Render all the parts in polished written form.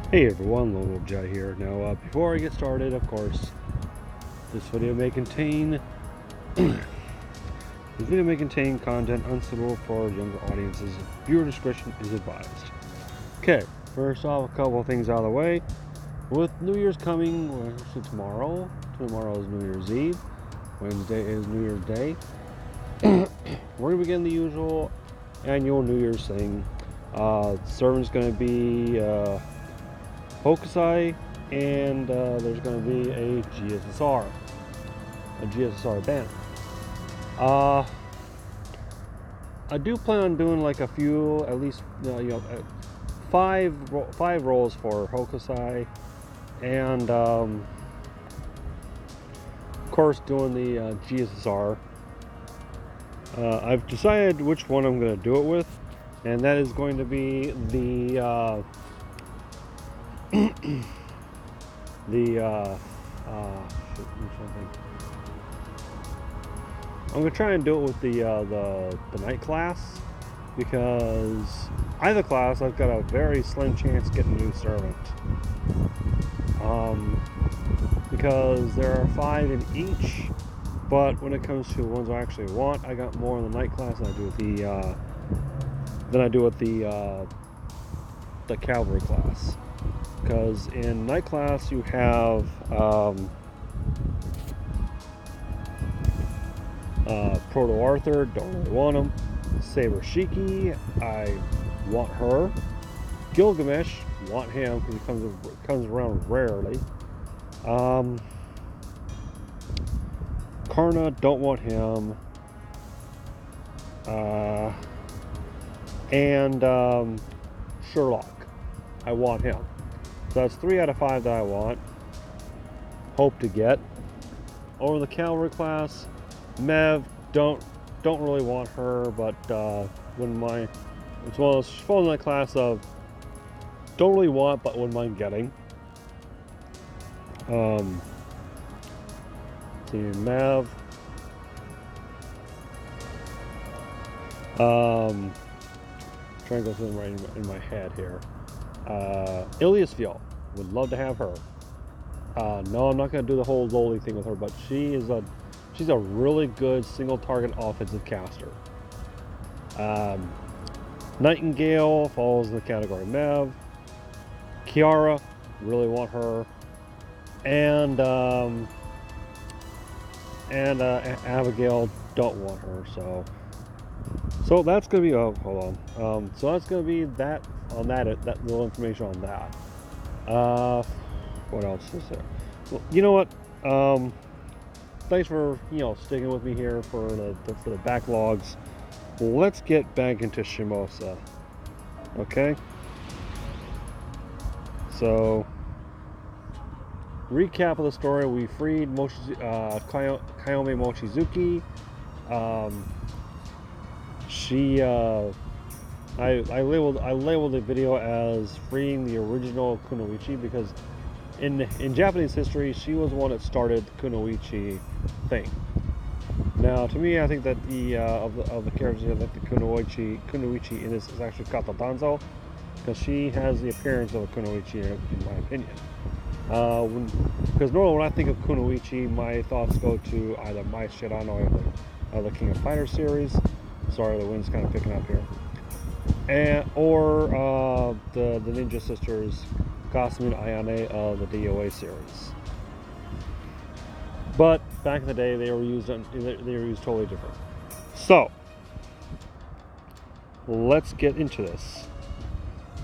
Hey everyone, Lone Jet here. Now, before I get started, of course, this video may contain content unsuitable for younger audiences. Viewer discretion is advised. Okay, first off, a couple of things out of the way. With New Year's coming, well, actually tomorrow is New Year's Eve. Wednesday is New Year's Day. We're gonna begin the usual annual New Year's thing. Servant's gonna be Hokusai, and there's going to be a GSSR banner. I do plan on doing like a few, at least five rolls for Hokusai, and of course doing the GSSR. I've decided which one I'm going to do it with, and that is going to be the I'm gonna try and do it with the night class, because either class I've got a very slim chance getting a new servant. Because there are 5 in each, but when it comes to the ones I actually want, I got more in the night class than I do with the cavalry class. Because in night class you have Proto Arthur, don't really want him. Saber Shiki, I want her. Gilgamesh, want him because he comes around rarely. Karna, don't want him. And Sherlock, I want him. So that's 3 out of 5 that I want. Hope to get. Over the cavalry class, Mev, don't really want her, but wouldn't mind. It's one of those, she falls in that class of don't really want, but wouldn't mind getting. See, Mev. Trying to go through them right in my head here. Iliasville, would love to have her. No, I'm not going to do the whole lowly thing with her, but she's a really good single target offensive caster. Nightingale falls in the category Mev. Kiara, really want her. And Abigail, don't want her. So that's going to be, oh, hold on. So that's going to be that little information on that. What else is there? Well, you know what? Thanks for sticking with me here for the backlogs. Let's get back into Shimousa. Okay. So, recap of the story: we freed Kayome Mochizuki. I labeled the video as freeing the original Kunoichi, because in Japanese history, she was the one that started the Kunoichi thing. Now, to me, I think that of the characters here, that the Kunoichi in this is actually Kata Danzo, because she has the appearance of a Kunoichi in my opinion. Because normally when I think of Kunoichi, my thoughts go to either Mai Shirano or the King of Fighters series. Sorry, the wind's kind of picking up here. Or the Ninja Sisters, Kasumi and Ayane of the DOA series. But back in the day, they were used totally different. So let's get into this.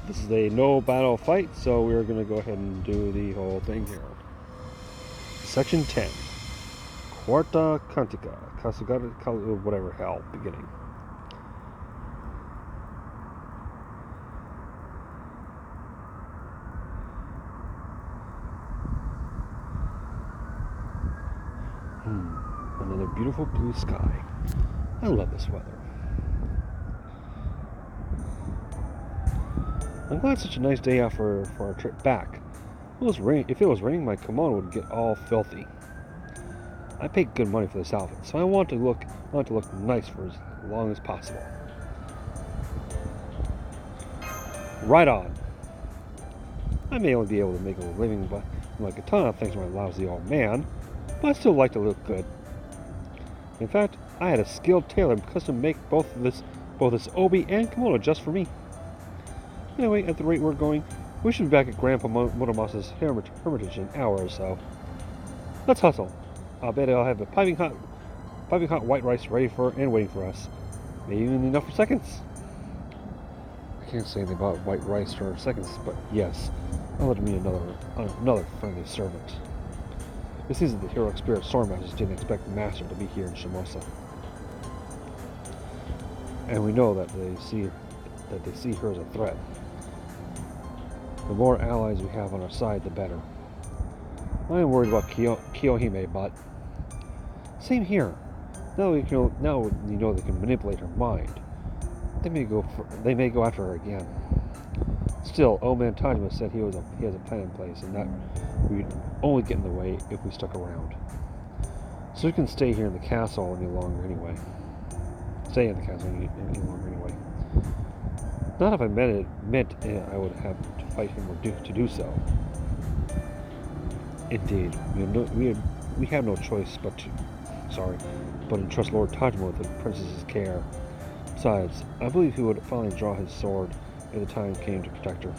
This is a no battle fight, so we're going to go ahead and do the whole thing here. Section 10. Quarta Cantica. Kasugata, whatever hell, beginning. Another beautiful blue sky. I love this weather. I'm glad it's such a nice day out for our trip back. If it was raining, my kimono would get all filthy. I paid good money for this outfit, so I want to look nice for as long as possible. Right on. I may only be able to make a living with my katana thanks to my lousy old man, but I still like to look good. In fact, I had a skilled tailor custom make both this obi and kimono just for me. Anyway, at the rate we're going, we should be back at Grandpa Motomasa's hermitage in an hour or so. Let's hustle. I'll bet I'll have a piping hot white rice ready and waiting for us. Maybe even enough for seconds. I can't say anything about white rice for seconds, but yes, I'll let me another friendly servant. It seems that the heroic spirit Stormmasters didn't expect the Master to be here in Shimousa. And we know that they see her as a threat. The more allies we have on our side, the better. I am worried about Kiyohime, but same here. Now we know they can manipulate her mind. They may go after her again. Still, old man Tajima said he has a plan in place, and that we'd only get in the way if we stuck around. So we can stay here in the castle any longer anyway. Stay in the castle any longer anyway. Not if I meant I would have to fight him or to do so. Indeed, we have no choice but to entrust Lord Tajima with the princess's care. Besides, I believe he would finally draw his sword if the time came to protect her.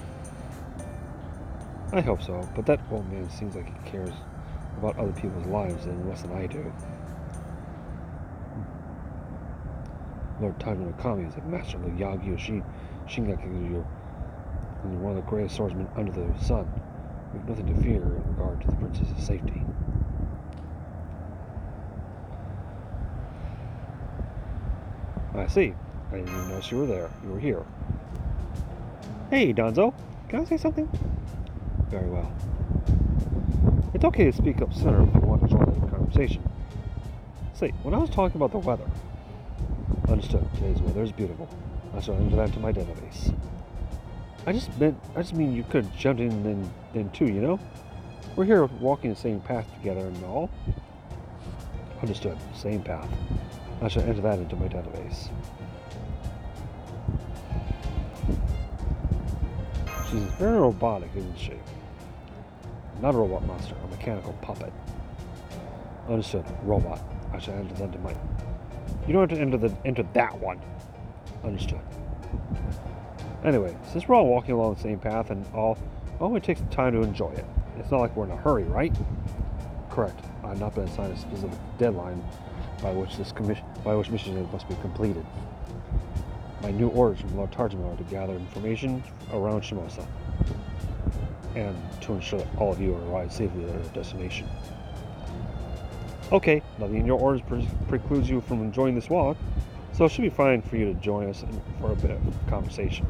I hope so, but that old man seems like he cares about other people's lives in less than I do. Lord Tajima Nakami is a master of the Yagyu Shingakugyu, and one of the greatest swordsmen under the sun. We have nothing to fear in regard to the princess's safety. I see. I didn't even notice you were there. You were here. Hey, Donzo. Can I say something? Very well. It's okay to speak up sooner if you want to join the conversation. Say, when I was talking about the weather... Understood. Today's weather is beautiful. I shall enter that into my database. I just mean you could have jumped in then too, you know? We're here walking the same path together and all. Understood. Same path. I shall enter that into my database. She's very robotic, isn't she? Not a robot monster, a mechanical puppet. Understood. Robot. I shall enter that into my... You don't have to enter that one. Understood. Anyway, since we're all walking along the same path and all it takes time to enjoy it. It's not like we're in a hurry, right? Correct. I've not been assigned a specific deadline by which mission must be completed. My new orders from Lord Tajima are to gather information around Shimousa and to ensure that all of you arrive safely at your destination. Okay, nothing in your orders precludes you from enjoying this walk, so it should be fine for you to join us for a bit of conversation.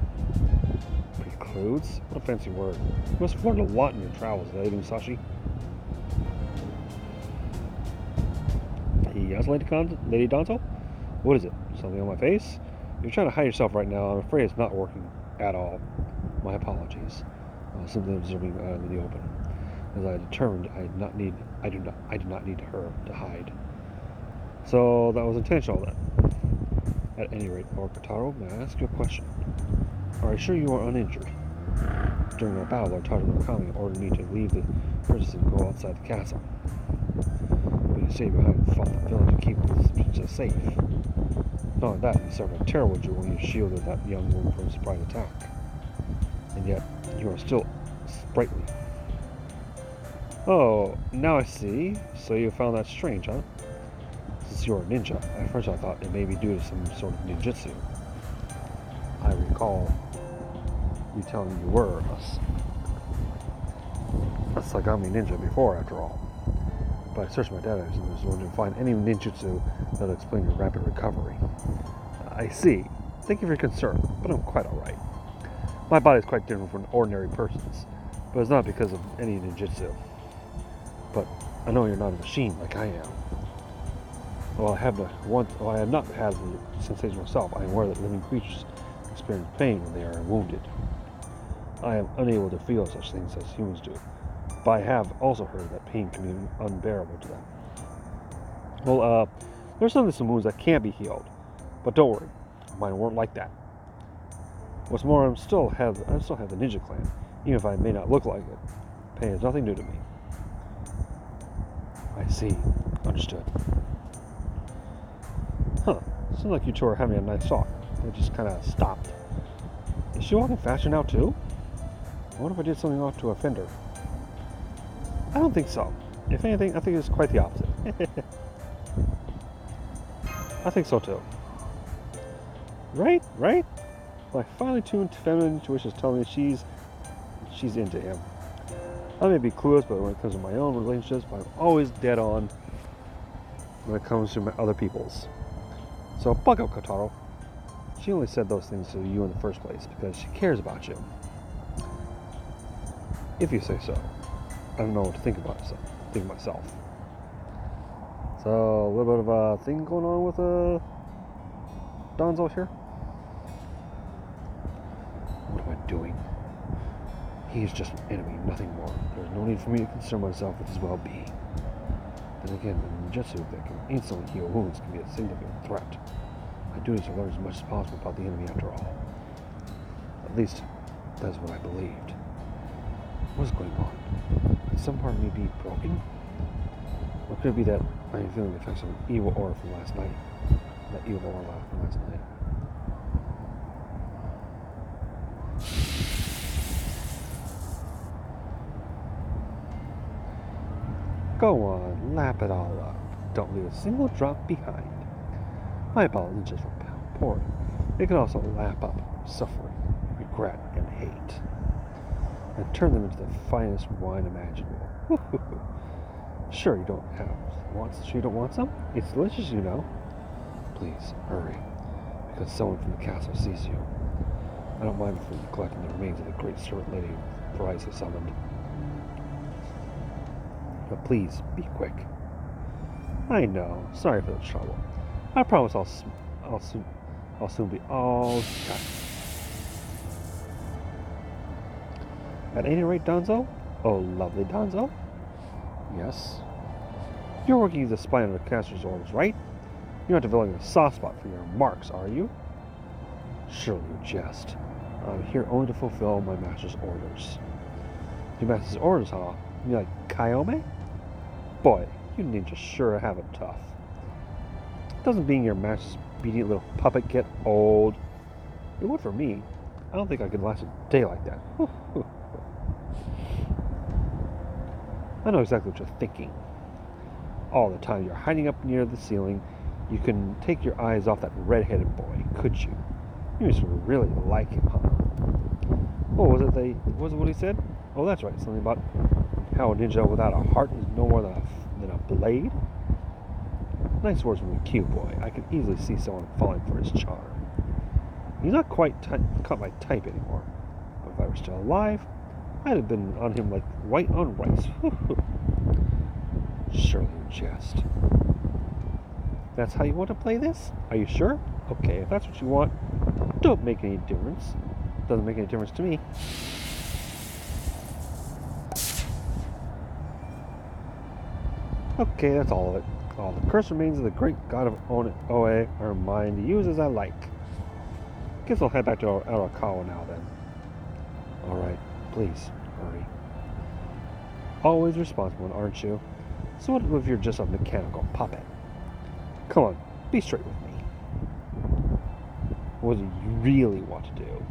Precludes? What a fancy word. You must have learned a lot in your travels, Lady Musashi. Yes, Lady Donzo? What is it? Something on my face? You're trying to hide yourself right now. I'm afraid it's not working at all. My apologies. Simply observing in the open. As I determined, I do not need her to hide. So that was intentional then. At any rate, Lord Kotaro, may I ask you a question? Are you sure you are uninjured? During our battle, Lord Tajima Nakami ordered me to leave the princess and go outside the castle. But you stayed behind and fought the villain to keep the princess safe. Not only that, you suffered a terrible injury when you shielded that young woman from a surprise attack. And yet, you are still sprightly. Oh, now I see. So you found that strange, huh? Since you're a ninja, at first I thought it may be due to some sort of ninjutsu. I recall you telling me you were a Sagami ninja before, after all. But I searched my database and was wondering to find any ninjutsu that would explain your rapid recovery. I see. Thank you for your concern, but I'm quite alright. My body is quite different from an ordinary person's, but it's not because of any ninjutsu. But I know you're not a machine like I am. While I have not had the sensation myself, I am aware that living creatures experience pain when they are wounded. I am unable to feel such things as humans do, but I have also heard that pain can be unbearable to them. Well, there's some wounds that can't be healed, but don't worry, mine weren't like that. What's more, I still have the ninja clan, even if I may not look like it. Pain is nothing new to me. I see. Understood. Huh. Seems like you two are having a nice talk. They just kind of stopped. Is she walking faster now, too? What if I did something off to offend her? I don't think so. If anything, I think it's quite the opposite. I think so, too. Right? Right? Well, I finally tuned to feminine intuition is telling me she's into him. I may be clueless, but when it comes to my own relationships, I'm always dead on when it comes to my other people's. So buck up, Kotaro. She only said those things to you in the first place because she cares about you. If you say so. I don't know what to think about myself. So a little bit of a thing going on with Donzo here. What am I doing? He is just an enemy, nothing more. There's no need for me to concern myself with his well-being. Then again, the ninjutsu that can instantly heal wounds can be a significant threat. My duty is to learn as much as possible about the enemy after all. At least, that's what I believed. What is going on? Could some part of me be broken? Or could it be that I am feeling the effects of an evil aura from last night? That evil aura from last night. Go on, lap it all up. Don't leave a single drop behind. My apologies for pouring. It can also lap up suffering, regret, and hate, and turn them into the finest wine imaginable. Sure, you don't want some? It's delicious, you know. Please hurry, because someone from the castle sees you. I don't mind for you collecting the remains of the great servant lady Bryce has summoned. But please, be quick. I know. Sorry for the trouble. I promise I'll soon be all done. At any rate, Donzo? Oh, lovely Donzo? Yes? You're working as a spy under the caster's orders, right? You're not developing a soft spot for your marks, are you? Surely you jest. I'm here only to fulfill my master's orders. Your master's orders, huh? You like Kayome? Boy, you ninjas sure have it tough. Doesn't being your master's obedient little puppet get old? It would for me. I don't think I could last a day like that. I know exactly what you're thinking. All the time you're hiding up near the ceiling, you can take your eyes off that red-headed boy, could you? You just really like him, huh? Oh, was it what he said? Oh, that's right, something about how a ninja without a heart is no more than a blade? Nice words from the cute boy. I can easily see someone falling for his charm. He's not quite caught my type anymore. But if I were still alive, I'd have been on him like white on rice. Surely you jest. That's how you want to play this? Are you sure? Okay, if that's what you want, don't make any difference. Doesn't make any difference to me. Okay, that's all of it. All the cursed remains of the great god of Oe are mine to use as I like. Guess I'll head back to Arakawa now then. Alright, please, hurry. Always responsible, aren't you? So what if you're just a mechanical puppet? Come on, be straight with me. What do you really want to do?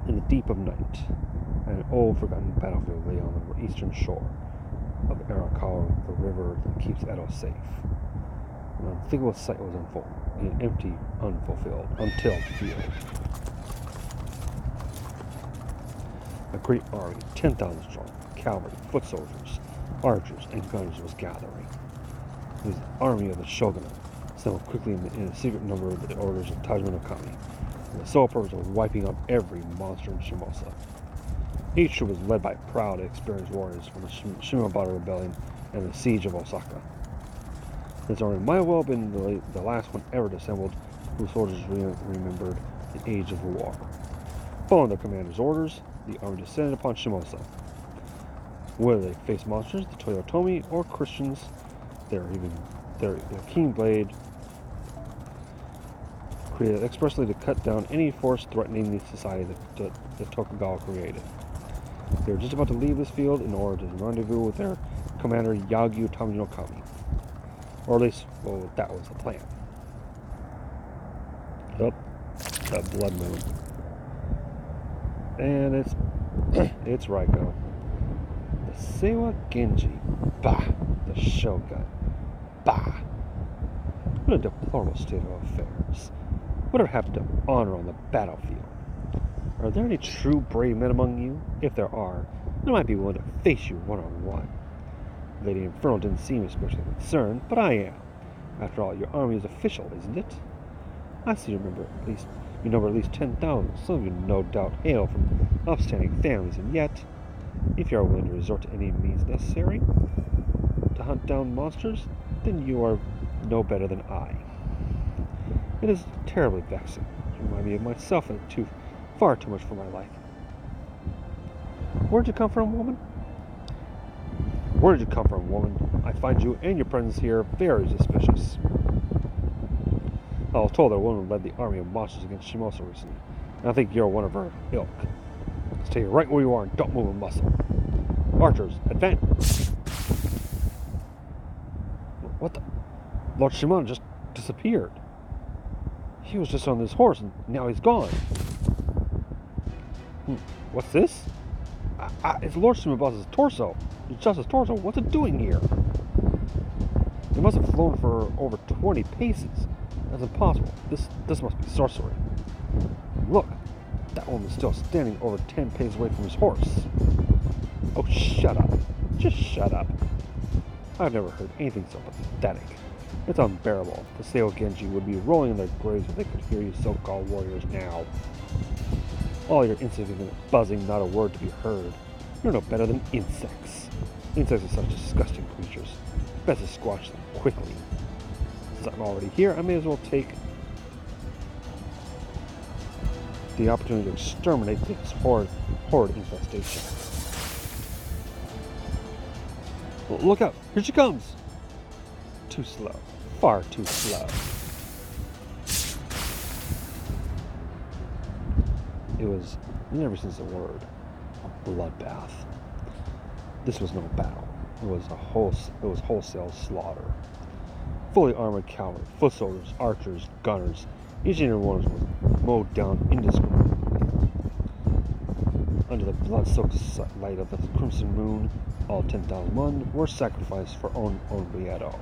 In the deep of night, an old forgotten battlefield lay on the eastern shore of Arakawa, the river that keeps Edo safe. An unthinkable sight was unfolding, an empty, untilled field. A great army, 10,000 strong, cavalry, foot soldiers, archers, and gunners was gathering. It was the army of the shogunate, assembled quickly in a secret number of the orders of Tajima no Kami, and the sole purpose of wiping out every monster in Shimousa. Each troop was led by proud, experienced warriors from the Shimabara Rebellion and the siege of Osaka. This army might well have been the last one ever assembled, whose soldiers remembered the age of the war. Following their commander's orders, the army descended upon Shimousa. Whether they faced monsters, the Toyotomi, or Christians, Their keen blade created expressly to cut down any force threatening the society that Tokugawa created. They were just about to leave this field in order to rendezvous with their commander Yagyu Taminokami. Or at least, well, that was the plan. Oh, the blood moon. And it's Raiko. The Seiwa Genji. Bah! The Shogun. Bah! What a deplorable state of affairs. Whatever happened to honor on the battlefield? Are there any true brave men among you? If there are, I might be willing to face you one-on-one. Lady Infernal didn't seem especially concerned, but I am. After all, your army is official, isn't it? I see you number at least 10,000. Some of you no doubt hail from upstanding families, and yet, if you are willing to resort to any means necessary to hunt down monsters, then you are no better than I. It is terribly vexing. You remind me of myself and far too much for my liking. Where'd you come from, woman? Where did you come from, woman? I find you and your presence here very suspicious. I was told that a woman led the army of monsters against Shimousa recently, and I think you're one of her ilk. Stay right where you are and don't move a muscle. Archers, advance! What the? Lord Shimon just disappeared. He was just on this horse and now he's gone. What's this? It's Lord Shimaba's torso. It's just his torso. What's it doing here? It must have flown for over 20 paces. That's impossible. This must be sorcery. Look, that woman's still standing over 10 paces away from his horse. Oh, shut up. Just shut up. I've never heard anything so pathetic. It's unbearable. The Seiwa Genji would be rolling in their graves if they could hear you so-called warriors now. All your insignificant buzzing, not a word to be heard. You're no better than insects. Insects are such disgusting creatures. Best to squash them quickly. Since I'm already here, I may as well take the opportunity to exterminate this horrid infestation. Look out! Here she comes! Too slow. Far too slow. It was, never since the word, a bloodbath. This was no battle. It was wholesale slaughter. Fully armored cavalry, foot soldiers, archers, gunners, each and every one of them was mowed down indiscriminately. Under the blood-soaked light of the crimson moon, all 10,000 were sacrificed for Onrieto.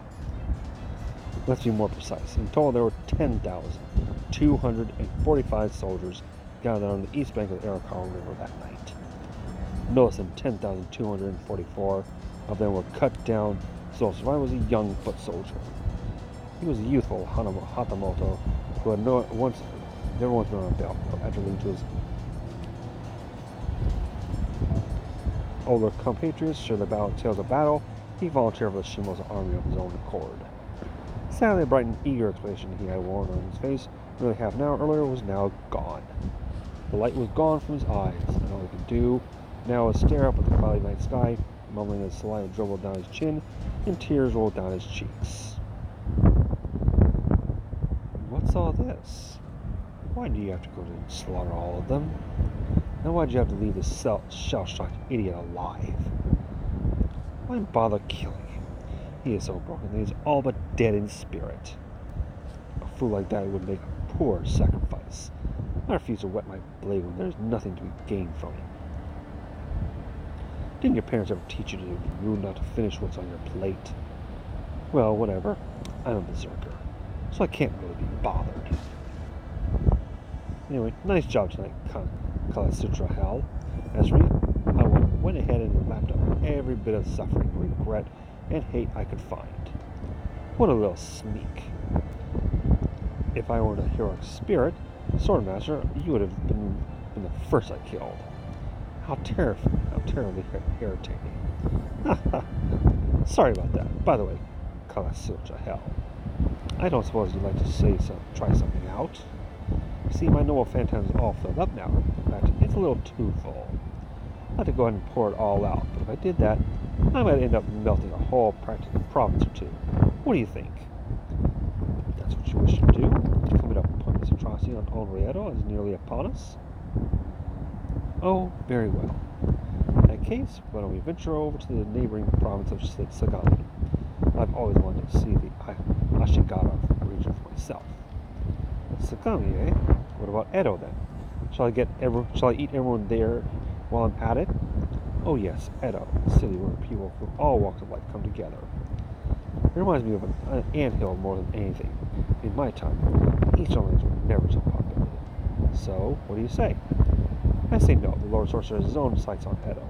Let's be more precise. In total, there were 10,245 soldiers gathered on the east bank of the Arakawa River that night. No less than 10,244 of them were cut down, so survivor was a young foot soldier. He was a youthful Hatamoto who had never once been on a belt, but after leading to his older compatriots share the tales of battle, he volunteered for the Shimousa army of his own accord. Sadly, the bright and eager expression he had worn on his face nearly half an hour earlier was now gone. The light was gone from his eyes, and all he could do now was stare up at the cloudy night sky, mumbling as saliva dribbled down his chin and tears rolled down his cheeks. What's all this? Why do you have to go to slaughter all of them? And why'd you have to leave this shell-shocked idiot alive? Why bother killing him? He is so broken that he's all but dead in spirit. A fool like that would make a poor sacrifice. I refuse to wet my blade when there's nothing to be gained from it. Didn't your parents ever teach you to be rude not to finish what's on your plate? Well, whatever. I'm a berserker, so I can't really be bothered. Anyway, nice job tonight, Kalasutra Hell. Ezri, I went ahead and lapped up every bit of suffering, regret, and hate I could find. What a little sneak. If I were a heroic spirit, Swordmaster, you would have been the first I killed. How terribly irritating. Sorry about that. By the way, Kalasutra Hell, I don't suppose you'd like to try something out? See, my noble phantom is all filled up now. In fact, it's a little too full. I'd have to go ahead and pour it all out, but if I did that, I might end up melting a whole practical province or two. What do you think? That's what you wish to do? To commit upon this atrocity on Onrieto as nearly upon us? Oh, very well. In that case, why don't we venture over to the neighboring province of Sagami? I've always wanted to see the Ashigara region for myself. Sagami, eh? What about Edo then? Shall I eat everyone there while I'm at it? Oh yes, Edo, a city where people from all walks of life come together. It reminds me of an anthill more than anything. In my time, each lands were never so populated. So, what do you say? I say no. The Lord Sorcerer has his own sights on Edo.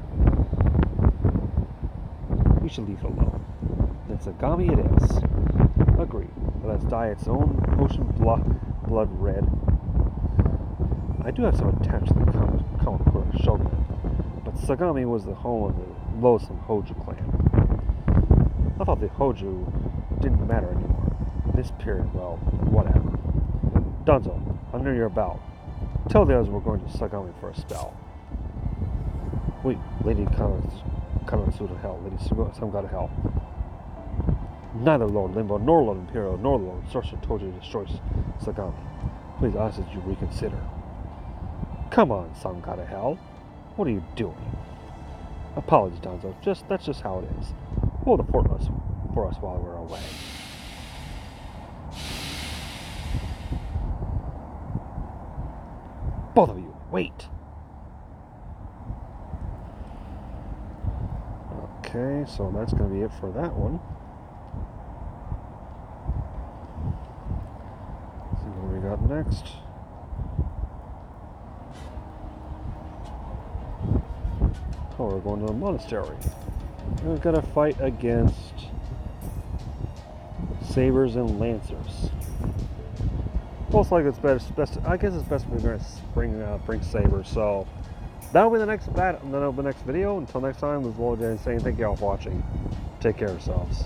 We should leave it alone. Then Sagami it is. Agreed. Let us dye its own ocean blood red. I do have some attachment to the Kamakura Shogunate, but Sagami was the home of the loathsome Hoju clan. I thought the Hoju didn't matter anymore. In this period, well, whatever. Dunzo, under your belt. Tell the others we're going to Sagami for a spell. Wait, Lady Kanatsu to hell, Lady Samga to hell. Neither Lord Limbo, nor Lord Imperial, nor Lord Sorcerer told you to destroy Sagami. Please ask that you reconsider. Come on, Samga to hell. What are you doing? Apologies, Donzo. That's just how it is. Hold the fort for us while we're away. Both of you, wait! Okay, so that's going to be it for that one. Let's see what we got next. Oh, we're going to the monastery. We're going to fight against sabers and lancers. Most likely it's best. I guess it's best we're going to bring sabers. So that'll be the next video. Until next time, this is Lord Jay saying thank you all for watching. Take care of yourselves.